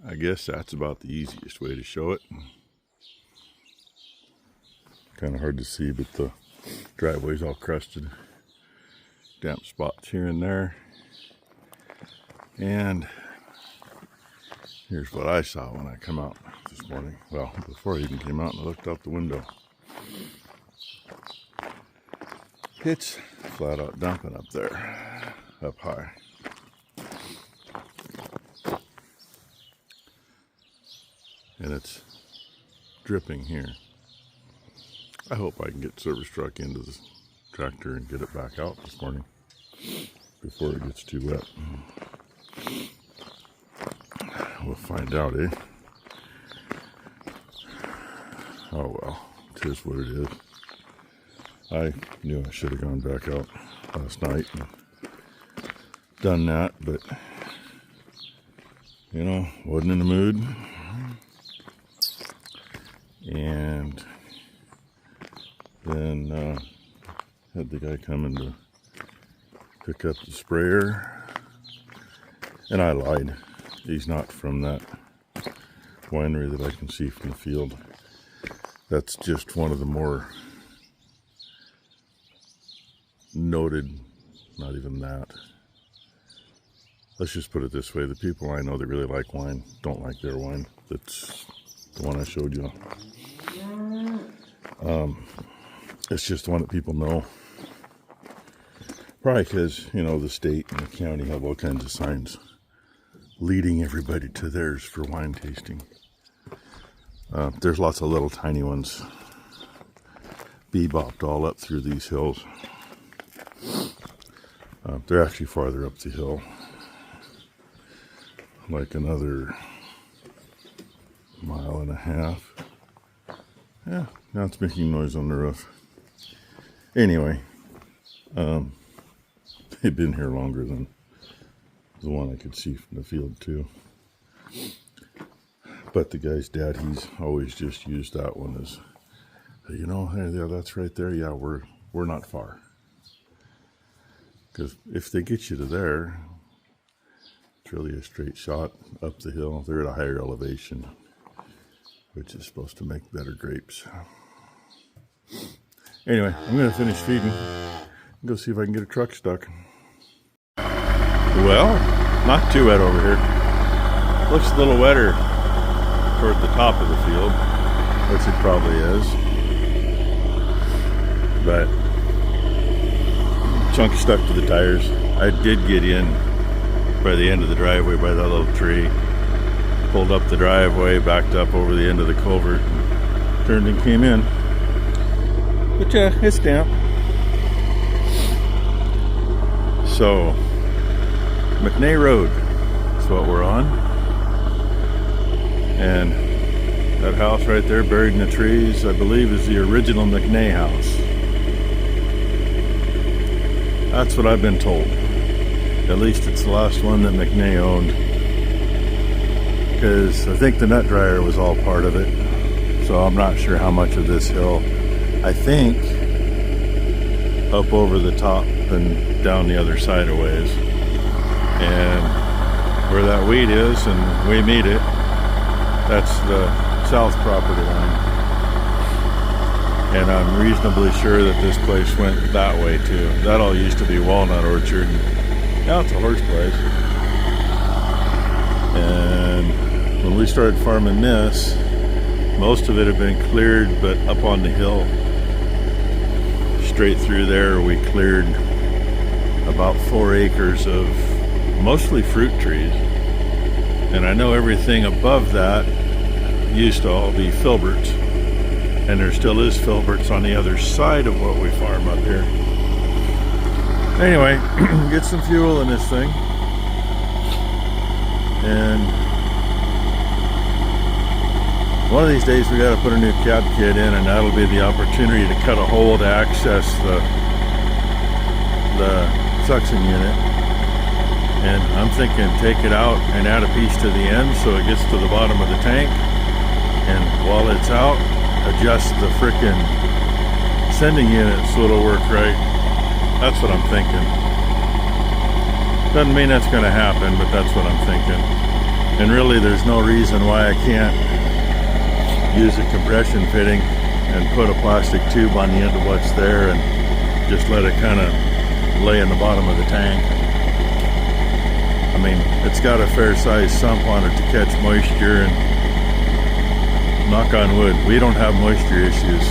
I guess that's about the easiest way to show it. Kind of hard to see, but the driveway's all crusted. Damp spots here and there. And here's what I saw when I come out this morning. Well, before I even came out and I looked out the window. It's flat out dumping up there, up high. And it's dripping here. I hope I can get service truck into the tractor and get it back out this morning before it gets too wet. We'll find out, eh? Oh well, it is what it is. I knew I should have gone back out last night and done that, but you know, wasn't in the mood. And then had the guy coming to pick up the sprayer, and I lied. He's not from that winery that I can see from the field. That's just one of the more noted, not even that. Let's just put it this way, the people I know that really like wine don't like their wine. That's the one I showed you. It's just the one that people know. Probably because, you know, the state and the county have all kinds of signs leading everybody to theirs for wine tasting. There's lots of little tiny ones bebopped all up through these hills. They're actually farther up the hill, like another mile and a half. Yeah, now it's making noise on the roof. Anyway, they've been here longer than the one I could see from the field too. But the guy's dad, he's always just used that one as, you know, hey, yeah, that's right there. Yeah, we're not far. Because if they get you to there, it's really a straight shot up the hill. They're at a higher elevation, which is supposed to make better grapes. Anyway, I'm going to finish feeding and go see if I can get a truck stuck. Well, not too wet over here. Looks a little wetter toward the top of the field, which it probably is. But chunk stuck to the tires. I did get in by the end of the driveway by that little tree. Pulled up the driveway, backed up over the end of the culvert, and turned and came in. But yeah, it's damp. So, McNay Road is what we're on. And that house right there buried in the trees, I believe, is the original McNay house. That's what I've been told. At least it's the last one that McNay owned. Because I think the nut dryer was all part of it. So I'm not sure how much of this hill. I think up over the top and down the other side a ways. And where that weed is and we meet it, that's the south property line. And I'm reasonably sure that this place went that way too. That all used to be Walnut Orchard. Now it's a horse place. And when we started farming this, most of it had been cleared, but up on the hill, straight through there, we cleared about 4 acres of mostly fruit trees. And I know everything above that used to all be filberts. And there still is filberts on the other side of what we farm up here. Anyway, get some fuel in this thing. And one of these days we got to put a new cab kit in, and that'll be the opportunity to cut a hole to access the suction unit. And I'm thinking take it out and add a piece to the end so it gets to the bottom of the tank. And while it's out, adjust the frickin' sending unit so it'll work right. That's what I'm thinking. Doesn't mean that's going to happen, but that's what I'm thinking. And really there's no reason why I can't use a compression fitting and put a plastic tube on the end of what's there and just let it kind of lay in the bottom of the tank. I mean, it's got a fair sized sump on it to catch moisture, and knock on wood, we don't have moisture issues.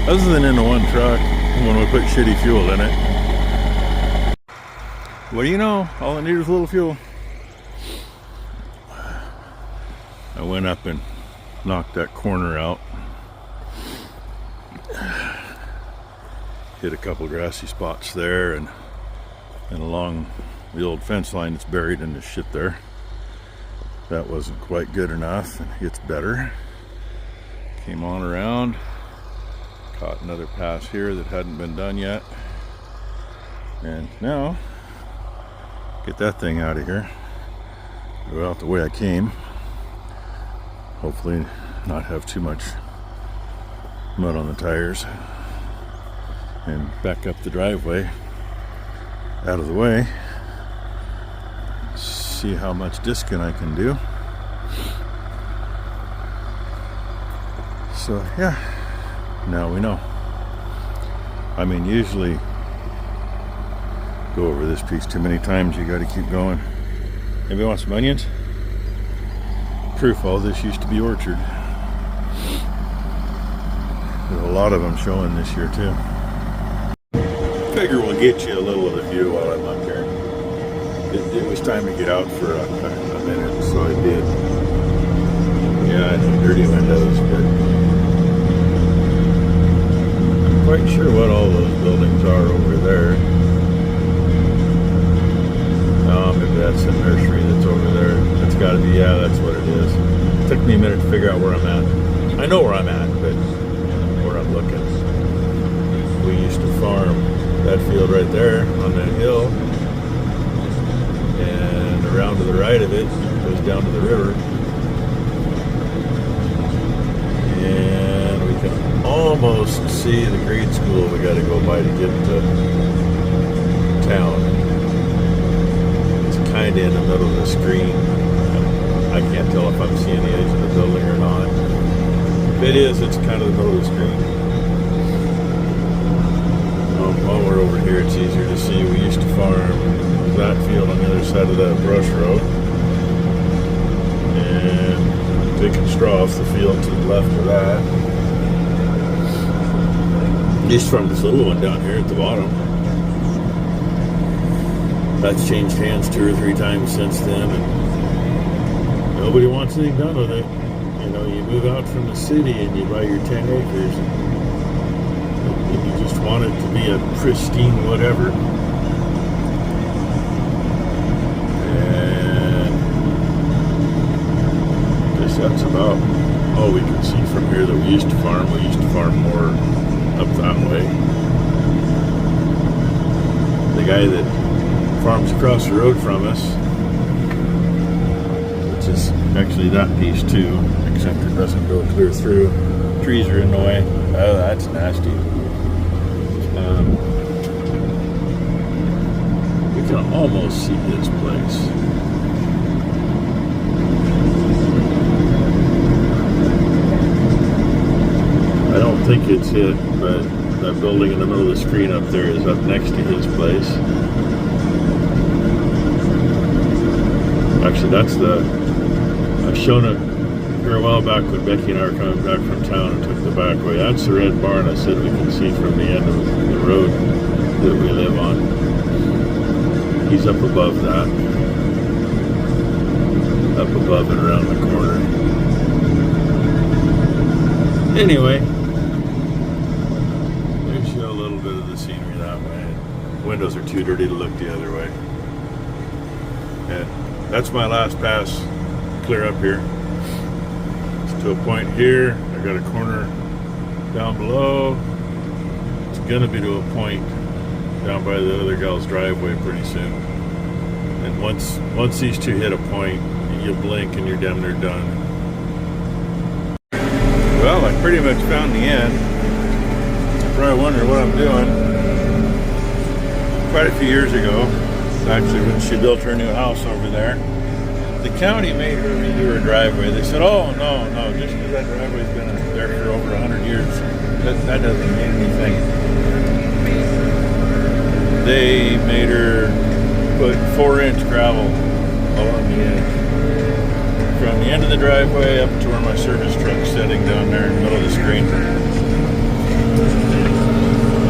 Other than in the one truck when we put shitty fuel in it. What do you know? All I need is a little fuel. I went up and knocked that corner out. Hit a couple grassy spots there, and along the old fence line that's buried in the shit there. That wasn't quite good enough, and it gets better. Came on around, caught another pass here that hadn't been done yet, and now get that thing out of here. Go out the way I came. Hopefully not have too much mud on the tires, and back up the driveway out of the way. See how much discing I can do. So yeah, now we know. I mean, usually go over this piece too many times, you got to keep going. Anybody want some onions? Proof all this used to be orchard. There's a lot of them showing this year too. Figure we'll get you a little of the view while I'm up here. It was time to get out for a minute, so I did. Yeah, I know, dirty windows, but I'm quite sure what all those buildings are over there. Oh, maybe that's the nursery that's over there. That's got to be, yeah, that's what it is. It took me a minute to figure out where I'm at. I know where I'm at, but where I'm looking. We used to farm that field right there on that hill, and around to the right of it goes down to the river, and we can almost see the grade school we got to go by to get to town. It's kind of in the middle of the screen. I can't tell if I'm seeing the edge of the building or not. If it is, it's kind of the middle of the screen. While we're over here, it's easier to see. We used to farm that field on the other side of that brush road, and taking straw off the field to the left of that. Used to farm this little one down here at the bottom. That's changed hands 2 or 3 times since then, and nobody wants anything done with it. You know, you move out from the city and you buy your 10 acres. And you just want it to be a pristine whatever. And I guess that's about all we can see from here that we used to farm. We used to farm more up that way. The guy that farms across the road from us, which is actually that piece too, except it doesn't go clear through. Trees are in the way. Oh, that's nasty. We can almost see his place. I don't think it's it, but that building in the middle of the screen up there is up next to his place. Actually, that's I've shown it here a while back when Becky and I were coming back from town and took the back way. That's the red barn I said we can see from the end of the road that we live on. He's up above that. Up above and around the corner. Anyway, let me show a little bit of the scenery that way. Windows are too dirty to look the other way. And that's my last pass clear up here. It's to a point here. I got a corner down below. It's gonna be to a point down by the other gal's driveway pretty soon. And once these two hit a point, you blink and you're damn near done. Well, I pretty much found the end. You're probably wondering what I'm doing. Quite a few years ago, actually when she built her new house over there, the county made her redo her driveway. They said, oh, no, just because that driveway's been there for over 100 years, that doesn't mean anything. They made her put 4-inch gravel along the edge. From the end of the driveway up to where my service truck's sitting down there in the middle of the screen.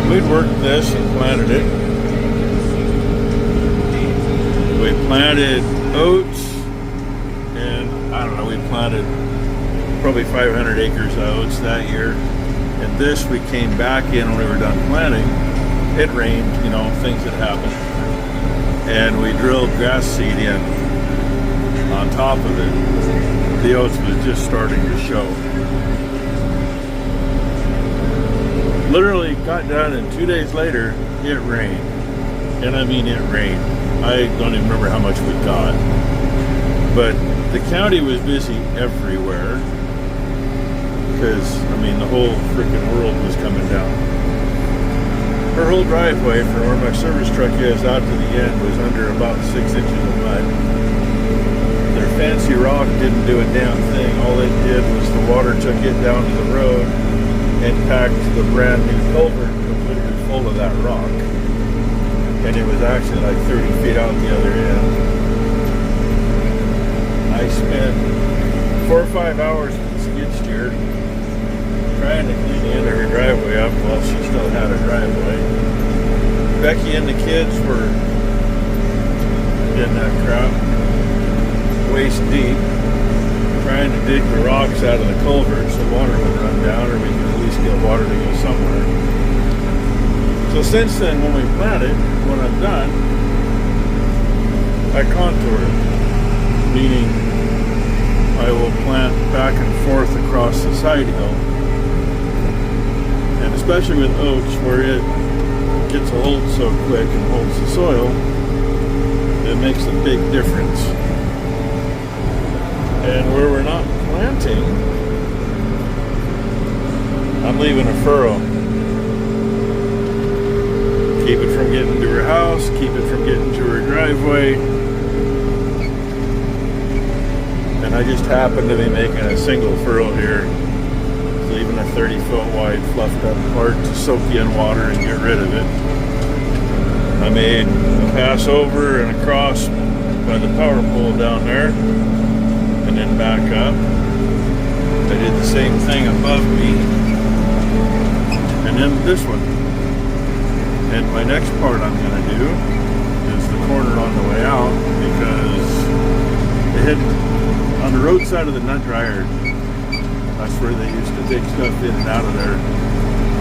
We'd worked this and planted it. We planted oats, and I don't know, we planted probably 500 acres of oats that year. And this we came back in when we were done planting. It rained, you know, things had happened. And we drilled grass seed in on top of it. The oats was just starting to show. Literally got done, and 2 days later, it rained. And I mean, it rained. I don't even remember how much we got. But the county was busy everywhere. Because, I mean, the whole freaking world was coming down. Her whole driveway from where my service truck is out to the end was under about 6 inches of mud. Their fancy rock didn't do a damn thing. All it did was the water took it down to the road and packed the brand new culvert completely full of that rock. And it was actually like 30 feet out the other end. I spent 4 or 5 hours with the skid steer trying to clean the end of her driveway up while she still had a driveway. Becky and the kids were in that crap, waist deep, trying to dig the rocks out of the culvert so water would run down, or we could at least get water to go somewhere. So since then, when we planted, when I'm done, I contour it, meaning I will plant back and forth across the side hill. And especially with oats, where it gets a hold so quick and holds the soil, it makes a big difference. And where we're not planting, I'm leaving a furrow. Keep it from getting to her house, keep it from getting to her driveway. And I just happen to be making a single furrow here, leaving a 30-foot wide fluffed up part to soak in water and get rid of it. I made a pass over and across by the power pole down there, and then back up. I did the same thing above me, and then this one. And my next part I'm going to do is the corner on the way out, because they had, on the road side of the nut dryer, that's where they used to dig stuff in and out of there.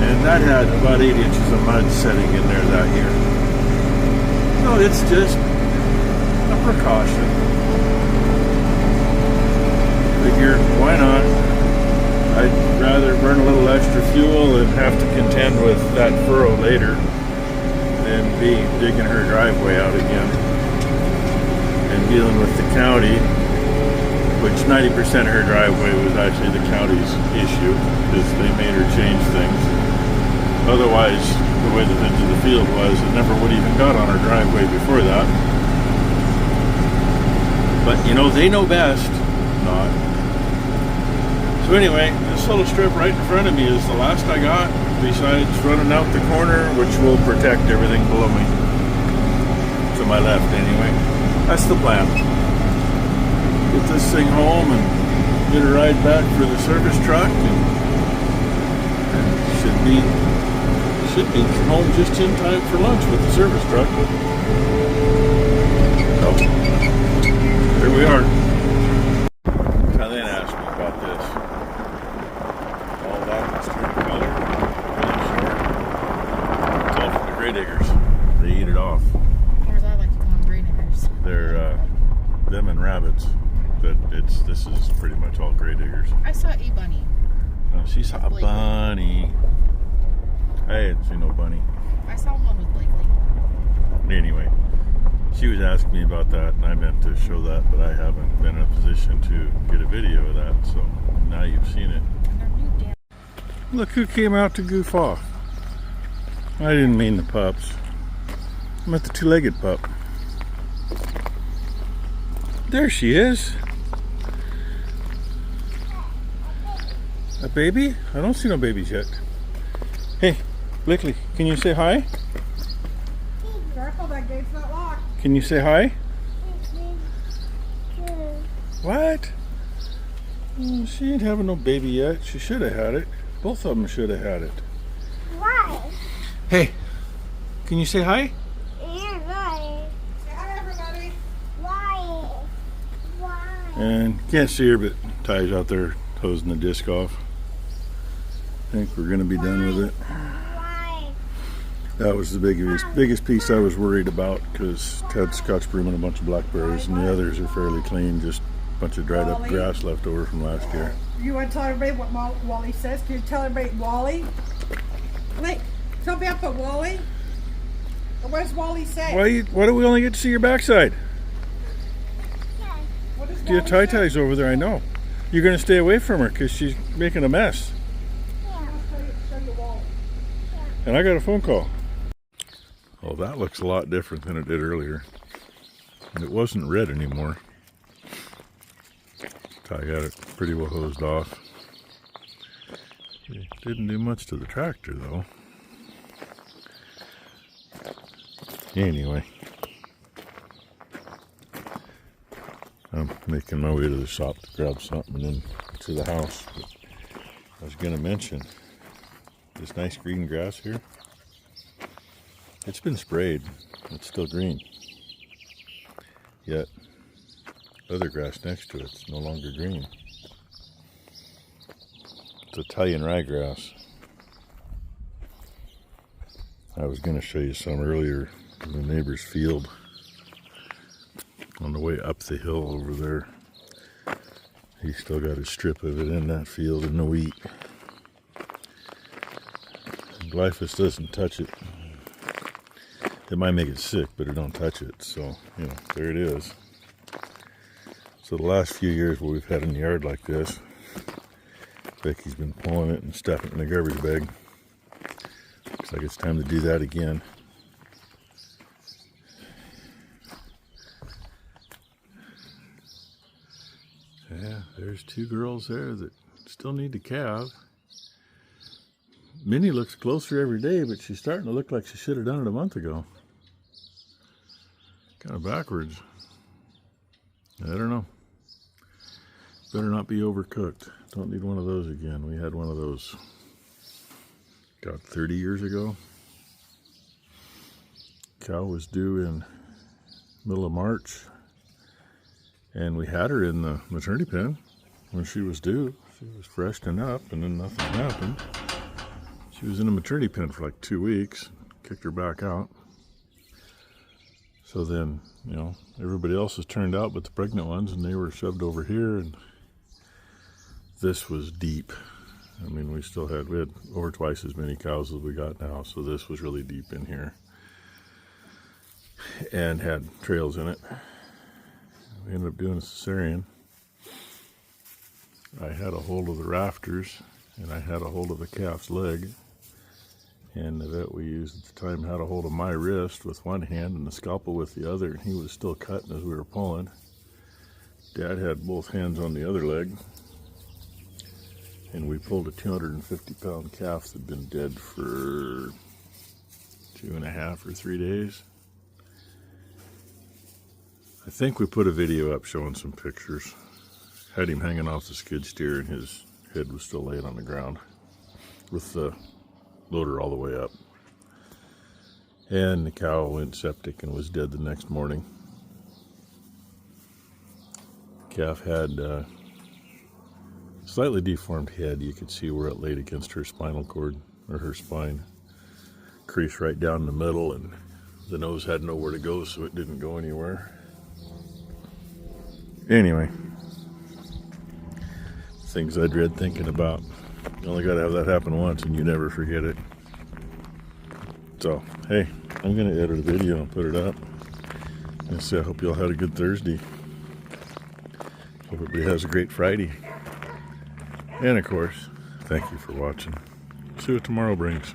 And that had about 8 inches of mud setting in there that year. No, it's just a precaution. Figure, why not? I'd rather burn a little extra fuel and have to contend with that furrow later than be digging her driveway out again and dealing with the county, which 90% of her driveway was actually the county's issue, because they made her change things. Otherwise, the way the edge of the field was, it never would even got on her driveway before that. But, you know, they know best. Not. So anyway, this little strip right in front of me is the last I got, besides running out the corner, which will protect everything below me. To my left, anyway. That's the plan. Get this thing home and get a ride back for the service truck, and should be home just in time for lunch with the service truck. So here we are. Now then asked me about this. All that mustard color, really short. It's all from the gray diggers. They eat it off. Or as I like to call them, gray diggers. They're them and rabbits. But this is pretty much all gray diggers. I saw a bunny. Oh, she saw a bunny. I hadn't seen no bunny. I saw one with Blakely. Anyway, she was asking me about that, and I meant to show that, but I haven't been in a position to get a video of that, so now you've seen it. Look who came out to goof off. I didn't mean the pups. I meant the two-legged pup. There she is. A baby? I don't see no babies yet. Hey, Blakely, can you say hi? Careful, that gate's not locked. Can you say hi? What? Oh, she ain't having no baby yet. She should have had it. Both of them should have had it. Why? Hey, can you say hi? Yeah, why? Say hi, everybody. Why? Why? And can't see her, but Ty's out there hosing the disc off. I think we're going to be done with it. Why? That was the biggest piece I was worried about, because Ted scotch broom and a bunch of blackberries, and the others are fairly clean, just a bunch of dried up Wally? grass left over from last year. You want to tell everybody what Wally says? Can you tell everybody Wally? Blake, tell me about Wally. What does Wally say? Why do we only get to see your backside? What does Do you Wally tie say? ties over there? I know. You're going to stay away from her because she's making a mess. I'll show you Wally. And I got a phone call. Oh, that looks a lot different than it did earlier. And it wasn't red anymore. Ty got it pretty well hosed off. It didn't do much to the tractor though. Anyway, I'm making my way to the shop to grab something and then to the house. But I was going to mention this nice green grass here. It's been sprayed. It's still green. Yet, other grass next to it's no longer green. It's Italian ryegrass. I was going to show you some earlier in the neighbor's field on the way up the hill over there. He's still got a strip of it in that field and no wheat. Glyphosate doesn't touch it. It might make it sick, but it don't touch it. So, you know, there it is. So the last few years where we've had in the yard like this, Becky's been pulling it and stuffing it in the garbage bag. Looks like it's time to do that again. Yeah, there's two girls there that still need to calve. Minnie looks closer every day, but she's starting to look like she should have done it a month ago. Kind of backwards. I don't know. Better not be overcooked. Don't need one of those again. We had one of those, God, 30 years ago. Cow was due in middle of March, and we had her in the maternity pen when she was due. She was freshened up, and then nothing happened. She was in a maternity pen for like 2 weeks. Kicked her back out. So then, you know, everybody else was turned out but the pregnant ones, and they were shoved over here, and this was deep. I mean, we had over twice as many cows as we got now, so this was really deep in here. And had trails in it. We ended up doing a cesarean. I had a hold of the rafters, and I had a hold of the calf's leg. And the vet we used at the time had a hold of my wrist with one hand and the scalpel with the other, and he was still cutting as we were pulling. Dad had both hands on the other leg, and we pulled a 250-pound calf that had been dead for 2.5 or 3 days. I think we put a video up showing some pictures. Had him hanging off the skid steer, and his head was still laying on the ground with the loader all the way up. And the cow went septic and was dead the next morning. Calf had a slightly deformed head. You could see where it laid against her spinal cord, or her spine. Crease right down the middle, and the nose had nowhere to go, so it didn't go anywhere. Anyway, things I dread thinking about. You only got to have that happen once and you never forget it. So, hey, I'm going to edit a video and put it up. And so I hope you all had a good Thursday. Hope everybody has a great Friday. And of course, thank you for watching. See what tomorrow brings.